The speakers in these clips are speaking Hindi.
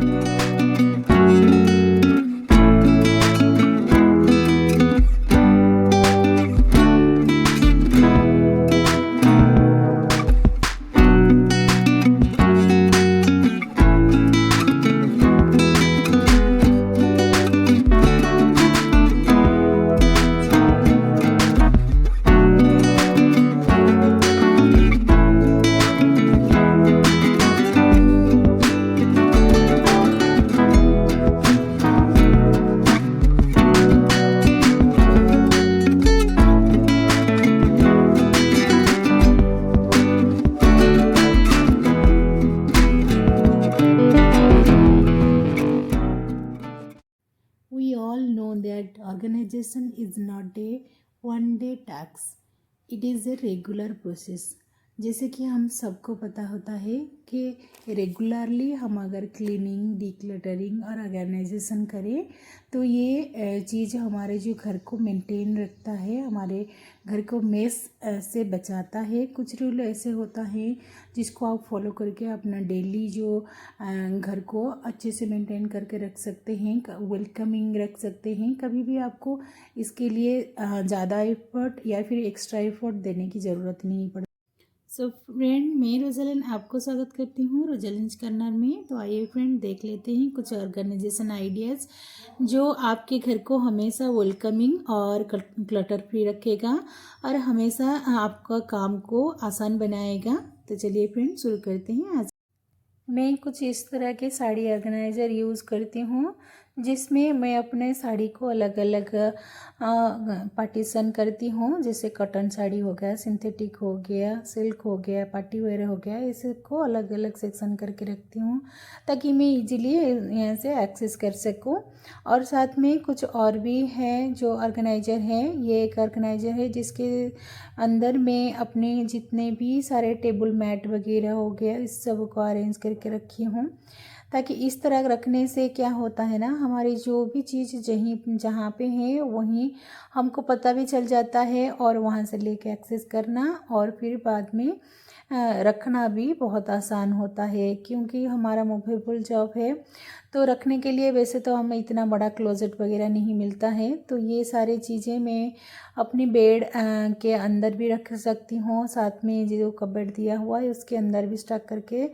We all know that organization is not a one day task, it is a regular process. जैसे कि हम सबको पता होता है कि रेगुलरली हम अगर क्लीनिंग, डिक्लटरिंग और ऑर्गेनाइजेशन करें तो ये चीज़ हमारे जो घर को मेंटेन रखता है, हमारे घर को मेस से बचाता है। कुछ रूल ऐसे होता है जिसको आप फॉलो करके अपना डेली जो घर को अच्छे से मेंटेन करके रख सकते हैं, वेलकमिंग रख सकते हैं। कभी भी आपको इसके लिए ज़्यादा एफर्ट या फिर एक्स्ट्रा एफर्ट देने की ज़रूरत नहीं पड़ती। सो फ्रेंड, मैं रोजालिन आपको स्वागत करती हूँ रोजालिन्स कॉर्नर में। तो आइए फ्रेंड, देख लेते हैं कुछ ऑर्गेनाइजेशन आइडियाज़ जो आपके घर को हमेशा वेलकमिंग और क्लटर फ्री रखेगा और हमेशा आपका काम को आसान बनाएगा। तो चलिए फ्रेंड, शुरू करते हैं। आज मैं कुछ इस तरह के साड़ी ऑर्गेनाइज़र यूज़ करती हूँ जिसमें मैं अपने साड़ी को अलग अलग पार्टीशन करती हूँ। जैसे कॉटन साड़ी हो गया, सिंथेटिक हो गया, सिल्क हो गया, पार्टी वेयर हो गया, इसको अलग अलग सेक्शन करके रखती हूँ ताकि मैं इजीली यहाँ से एक्सेस कर सकूँ। और साथ में कुछ और भी है जो ऑर्गेनाइज़र है। ये एक ऑर्गेनाइज़र है जिसके अंदर मैं अपने जितने भी सारे टेबल मैट वगैरह हो गया इस सब को अरेंज करके रखी हूँ, ताकि इस तरह रखने से क्या होता है ना, हमारी जो भी चीज़ जहाँ पे है वहीं हमको पता भी चल जाता है और वहाँ से लेके एक्सेस करना और फिर बाद में रखना भी बहुत आसान होता है। क्योंकि हमारा मूवेबल जॉब है तो रखने के लिए वैसे तो हमें इतना बड़ा क्लोजेट वगैरह नहीं मिलता है, तो ये सारी चीज़ें मैं अपनी बेड के अंदर भी रख सकती हूँ। साथ में जो कबर्ड दिया हुआ है उसके अंदर भी स्टॉक करके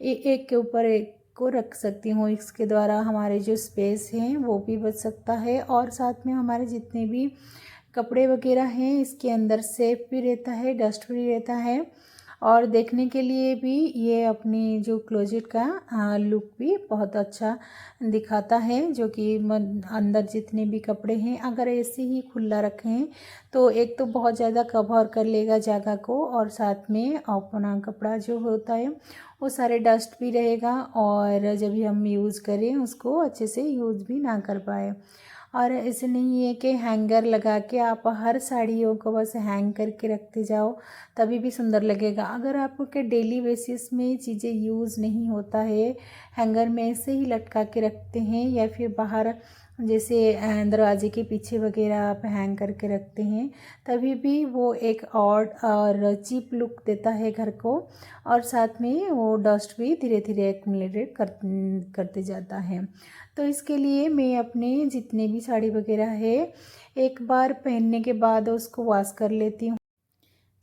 एक के ऊपर एक को रख सकती हूँ। इसके द्वारा हमारे जो स्पेस हैं वो भी बच सकता है और साथ में हमारे जितने भी कपड़े वगैरह हैं इसके अंदर सेफ भी रहता है, डस्ट फ्री रहता है और देखने के लिए भी ये अपनी जो क्लोजेट का लुक भी बहुत अच्छा दिखाता है। जो कि अंदर जितने भी कपड़े हैं अगर ऐसे ही खुला रखें तो एक तो बहुत ज़्यादा कवर कर लेगा जगह को और साथ में अपना कपड़ा जो होता है वो सारे डस्ट भी रहेगा और जब भी हम यूज़ करें उसको अच्छे से यूज़ भी ना कर पाए। और ऐसे नहीं है कि हैंगर लगा के आप हर साड़ियों को बस हैंग करके रखते जाओ तभी भी सुंदर लगेगा। अगर आपको के डेली बेसिस में चीज़ें यूज़ नहीं होता है, हैंगर में ऐसे ही लटका के रखते हैं या फिर बाहर जैसे दरवाजे के पीछे वगैरह आप हैंग करके रखते हैं, तभी भी वो एक ऑड और चीप लुक देता है घर को और साथ में वो डस्ट भी धीरे धीरे एक्युमुलेटेड करते जाता है। तो इसके लिए मैं अपने जितने भी साड़ी वगैरह है एक बार पहनने के बाद उसको वॉश कर लेती हूँ।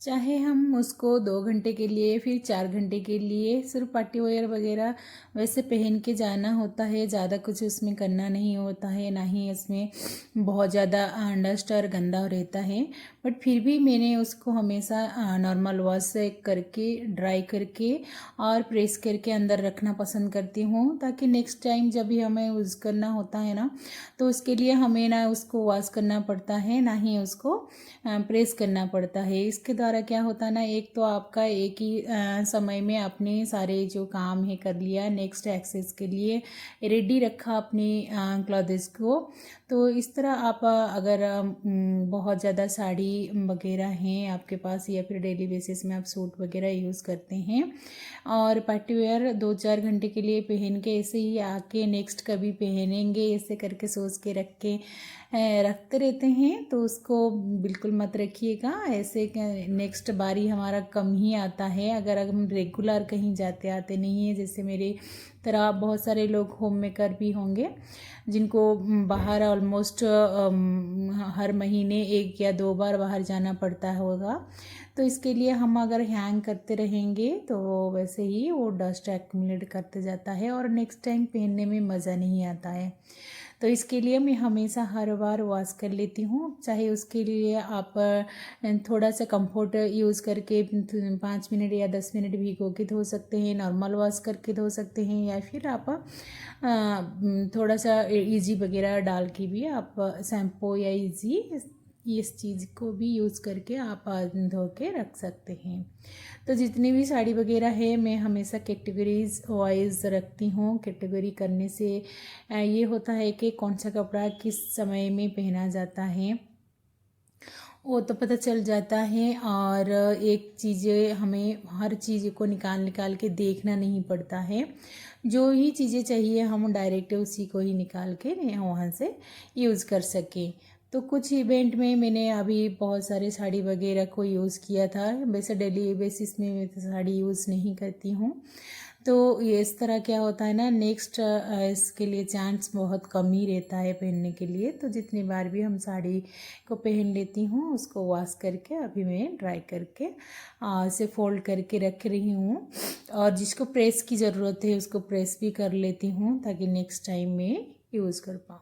चाहे हम उसको 2 घंटे के लिए फिर 4 घंटे के लिए सिर्फ पार्टी वेयर वगैरह वैसे पहन के जाना होता है, ज़्यादा कुछ उसमें करना नहीं होता है, ना ही इसमें बहुत ज़्यादा डस्ट और गंदा रहता है। बट फिर भी मैंने उसको हमेशा नॉर्मल वॉश करके ड्राई करके और प्रेस करके अंदर रखना पसंद करती हूँ, ताकि नेक्स्ट टाइम जब भी हमें यूज़ करना होता है ना तो उसके लिए हमें ना उसको वॉश करना पड़ता है ना ही उसको प्रेस करना पड़ता है। इसके द्वारा क्या होता है ना, एक तो आपका एक ही समय में अपने सारे जो काम है कर लिया, नेक्स्ट एक्सेस के लिए रेडी रखा अपनी क्लॉथ्स को। तो इस तरह आप अगर बहुत ज़्यादा साड़ी वगैरह हैं आपके पास या फिर डेली बेसिस में आप सूट वगैरह यूज़ करते हैं और पार्टी वेयर 2-4 घंटे के लिए पहन के ऐसे ही आके नेक्स्ट कभी पहनेंगे ऐसे करके सोच के रखते रहते हैं, तो उसको बिल्कुल मत रखिएगा। ऐसे नेक्स्ट बारी हमारा कम ही आता है अगर हम रेगुलर कहीं जाते आते नहीं है, जैसे मेरे तरह बहुत सारे लोग होम मेकर भी होंगे जिनको बाहर ऑलमोस्ट हर महीने 1 या 2 बार बाहर जाना पड़ता होगा। तो इसके लिए हम अगर हैंग करते रहेंगे तो वैसे ही वो डस्ट एक्यूमुलेट करते जाता है और नेक्स्ट टाइम पहनने में मज़ा नहीं आता है। तो इसके लिए मैं हमेशा हर बार वॉश कर लेती हूँ। चाहे उसके लिए आप थोड़ा सा कंफर्ट यूज़ करके 5 मिनट या 10 मिनट भिगो के धो सकते हैं, नॉर्मल वॉश करके धो सकते हैं, या फिर आप थोड़ा सा इजी वगैरह डाल के भी आप शैम्पू या इजी इस चीज़ को भी यूज़ करके आप धो के रख सकते हैं। तो जितनी भी साड़ी वगैरह है मैं हमेशा कैटेगरीज वाइज रखती हूँ। कैटेगरी करने से ये होता है कि कौन सा कपड़ा किस समय में पहना जाता है वो तो पता चल जाता है, और एक चीज़ें हमें हर चीज़ को निकाल निकाल के देखना नहीं पड़ता है। जो ही चीज़ें चाहिए हम डायरेक्ट उसी को ही निकाल के वहाँ से यूज़ कर सकें। तो कुछ इवेंट में मैंने अभी बहुत सारे साड़ी वगैरह को यूज़ किया था। वैसे डेली बेसिस में मैं तो साड़ी यूज़ नहीं करती हूँ। तो ये इस तरह क्या होता है ना, नेक्स्ट इसके लिए चांस बहुत कम ही रहता है पहनने के लिए। तो जितनी बार भी हम साड़ी को पहन लेती हूँ उसको वॉश करके अभी मैं ड्राई करके इसे फोल्ड करके रख रही हूँ, और जिसको प्रेस की ज़रूरत है उसको प्रेस भी कर लेती हूँ ताकि नेक्स्ट टाइम मैं यूज़ कर पाऊँ।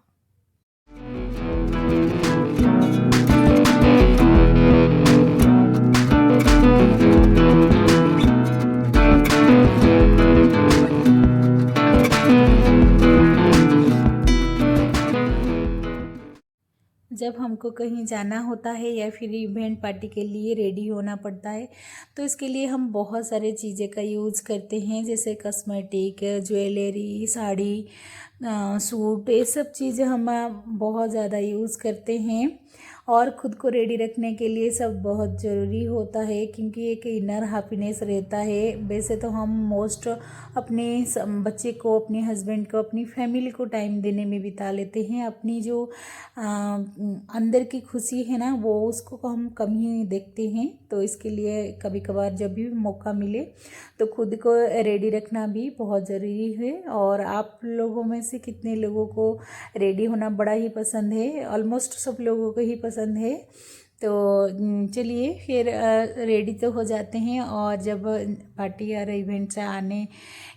जब हमको कहीं जाना होता है या फिर इवेंट पार्टी के लिए रेडी होना पड़ता है तो इसके लिए हम बहुत सारे चीज़ें का यूज़ करते हैं, जैसे कॉस्मेटिक, ज्वेलरी, साड़ी, सूट, ये सब चीज़ें हम बहुत ज़्यादा यूज़ करते हैं। और ख़ुद को रेडी रखने के लिए सब बहुत ज़रूरी होता है क्योंकि एक इनर हैप्पीनेस रहता है। वैसे तो हम मोस्ट अपने बच्चे को, अपने हस्बैंड को, अपनी फैमिली को टाइम देने में बिता लेते हैं। अपनी जो अंदर की खुशी है ना वो उसको हम कम ही देखते हैं। तो इसके लिए कभी कभार जब भी मौका मिले तो खुद को रेडी रखना भी बहुत ज़रूरी है। और आप लोगों में से कितने लोगों को रेडी होना बड़ा ही पसंद है? ऑलमोस्ट सब लोगों को ही पसंद है। तो चलिए फिर रेडी तो हो जाते हैं, और जब पार्टी और इवेंट से आने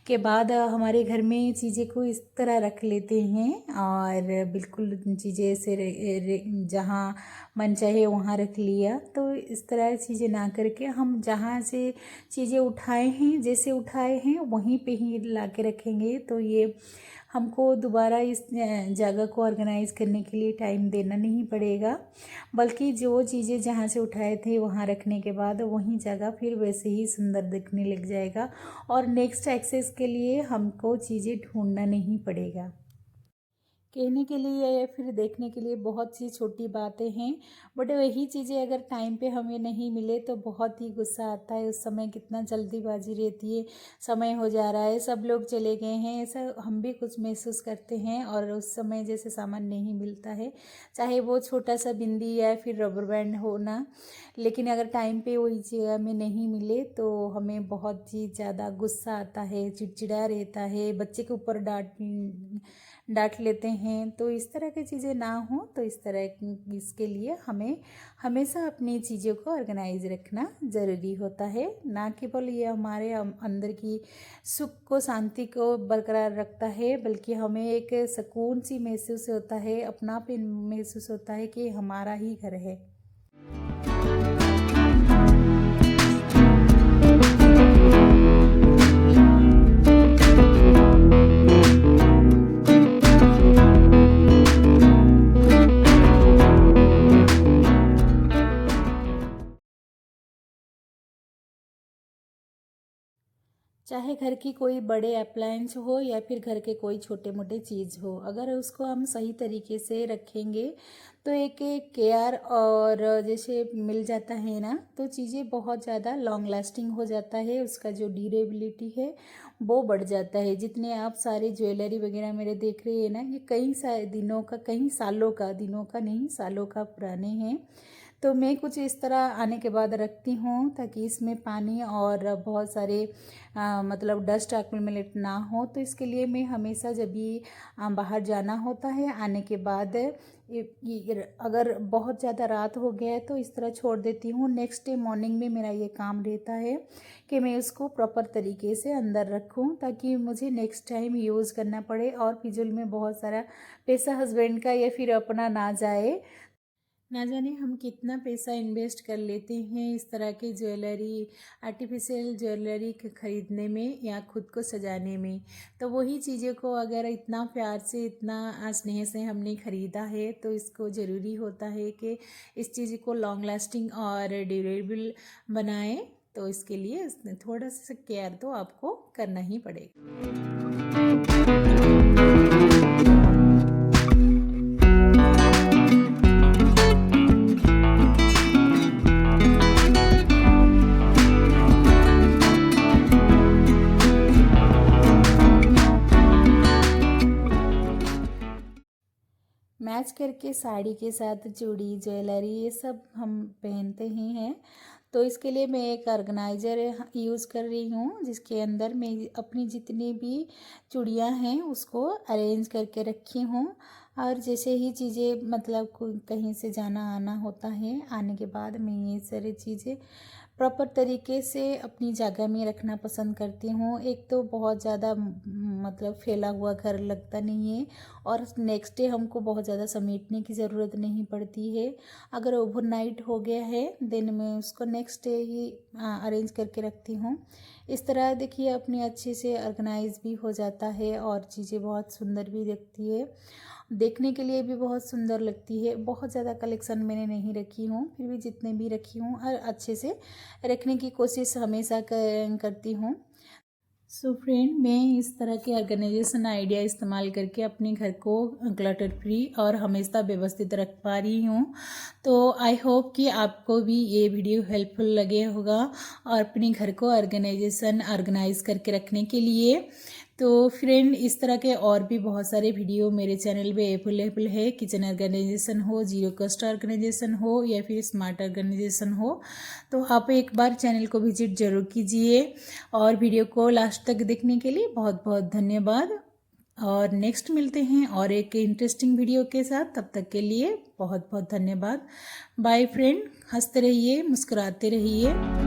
के बाद हमारे घर में चीज़ें को इस तरह रख लेते हैं, और बिल्कुल चीज़ें ऐसे जहाँ मन चाहे वहाँ रख लिया। तो इस तरह चीज़ें ना करके हम जहाँ से चीज़ें उठाए हैं, जैसे उठाए हैं वहीं पे ही ला के रखेंगे। तो ये हमको दोबारा इस जगह को ऑर्गेनाइज़ करने के लिए टाइम देना नहीं पड़ेगा, बल्कि जो चीज़ें जहाँ से उठाए थे वहाँ रखने के बाद वहीं जगह फिर वैसे ही सुंदर दिखने लग जाएगा, और नेक्स्ट एक्सेस के लिए हमको चीज़ें ढूंढना नहीं पड़ेगा। कहने के लिए या फिर देखने के लिए बहुत सी छोटी बातें हैं, बट वही चीज़ें अगर टाइम पे हमें नहीं मिले तो बहुत ही गुस्सा आता है। उस समय कितना जल्दीबाजी रहती है, समय हो जा रहा है, सब लोग चले गए हैं, ऐसा हम भी कुछ महसूस करते हैं। और उस समय जैसे सामान नहीं मिलता है, चाहे वो छोटा सा बिंदी या फिर रबर बैंड हो ना, लेकिन अगर टाइम पे वही जगह में नहीं मिले तो हमें बहुत ही ज़्यादा गुस्सा आता है, चिड़चिड़ा रहता है, बच्चे के ऊपर डांट लेते हैं। तो इस तरह की चीज़ें ना हो, तो इसके लिए हमें हमेशा अपनी चीज़ों को ऑर्गेनाइज रखना ज़रूरी होता है। ना केवल ये हमारे अंदर की सुख को, शांति को बरकरार रखता है, बल्कि हमें एक सुकून सी महसूस होता है, अपनापन महसूस होता है कि हमारा ही घर है। चाहे घर की कोई बड़े अप्लायंस हो या फिर घर के कोई छोटे मोटे चीज़ हो, अगर उसको हम सही तरीके से रखेंगे तो एक एक केयर और जैसे मिल जाता है ना, तो चीज़ें बहुत ज़्यादा लॉन्ग लास्टिंग हो जाता है, उसका जो ड्यूरेबिलिटी है वो बढ़ जाता है। जितने आप सारी ज्वेलरी वगैरह मेरे देख रहे हैं ना, ये कई सारे दिनों का, कई सालों का, दिनों का नहीं सालों का पुराने हैं। तो मैं कुछ इस तरह आने के बाद रखती हूँ ताकि इसमें पानी और बहुत सारे मतलब डस्ट एक्युमुलेट ना हो। तो इसके लिए मैं हमेशा जब भी बाहर जाना होता है आने के बाद अगर बहुत ज़्यादा रात हो गया है तो इस तरह छोड़ देती हूँ। नेक्स्ट डे मॉर्निंग में मेरा ये काम रहता है कि मैं उसको प्रॉपर तरीके से अंदर रखूँ ताकि मुझे नेक्स्ट टाइम यूज़ करना पड़े और फिजूल में बहुत सारा पैसा हस्बैंड का या फिर अपना ना जाए। ना जाने हम कितना पैसा इन्वेस्ट कर लेते हैं इस तरह की ज्वेलरी, आर्टिफिशियल ज्वेलरी ख़रीदने में या खुद को सजाने में। तो वही चीज़ों को अगर इतना प्यार से, इतना स्नेह से हमने ख़रीदा है तो इसको ज़रूरी होता है कि इस चीज़ को लॉन्ग लास्टिंग और ड्यूरेबल बनाएं। तो इसके लिए थोड़ा सा केयर तो आपको करना ही पड़ेगा। मैच करके साड़ी के साथ चूड़ी, ज्वेलरी ये सब हम पहनते ही हैं। तो इसके लिए मैं एक ऑर्गेनाइज़र यूज़ कर रही हूँ जिसके अंदर मैं अपनी जितनी भी चूड़ियाँ हैं उसको अरेंज करके रखी हूँ। और जैसे ही चीज़ें मतलब कहीं से जाना आना होता है, आने के बाद मैं ये सारी चीज़ें प्रॉपर तरीके से अपनी जगह में रखना पसंद करती हूँ। एक तो बहुत ज़्यादा मतलब फैला हुआ घर लगता नहीं है और नेक्स्ट डे हमको बहुत ज़्यादा समेटने की ज़रूरत नहीं पड़ती है। अगर ओवरनाइट हो गया है दिन में उसको नेक्स्ट डे ही अरेंज करके रखती हूँ। इस तरह देखिए अपनी अच्छे से ऑर्गेनाइज भी हो जाता है और चीज़ें बहुत सुंदर भी दिखती है, देखने के लिए भी बहुत सुंदर लगती है। बहुत ज़्यादा कलेक्शन मैंने नहीं रखी हूँ, फिर भी जितने भी रखी हूँ और अच्छे से रखने की कोशिश हमेशा करती हूँ। सो फ्रेंड, मैं इस तरह के ऑर्गेनाइजेशन आइडिया इस्तेमाल करके अपने घर को क्लटर फ्री और हमेशा व्यवस्थित रख पा रही हूँ। तो आई होप कि आपको भी ये वीडियो हेल्पफुल लगे होगा और अपने घर को ऑर्गेनाइज करके रखने के लिए। तो फ्रेंड, इस तरह के और भी बहुत सारे वीडियो मेरे चैनल पे अवेलेबल है। किचन ऑर्गेनाइजेशन हो, जीरो कॉस्ट ऑर्गेनाइजेशन हो या फिर स्मार्ट ऑर्गेनाइजेशन हो, तो आप एक बार चैनल को विजिट ज़रूर कीजिए। और वीडियो को लास्ट तक देखने के लिए बहुत बहुत धन्यवाद। और नेक्स्ट मिलते हैं और एक इंटरेस्टिंग वीडियो के साथ। तब तक के लिए बहुत बहुत धन्यवाद। बाय फ्रेंड, हंसते रहिए, मुस्कुराते रहिए।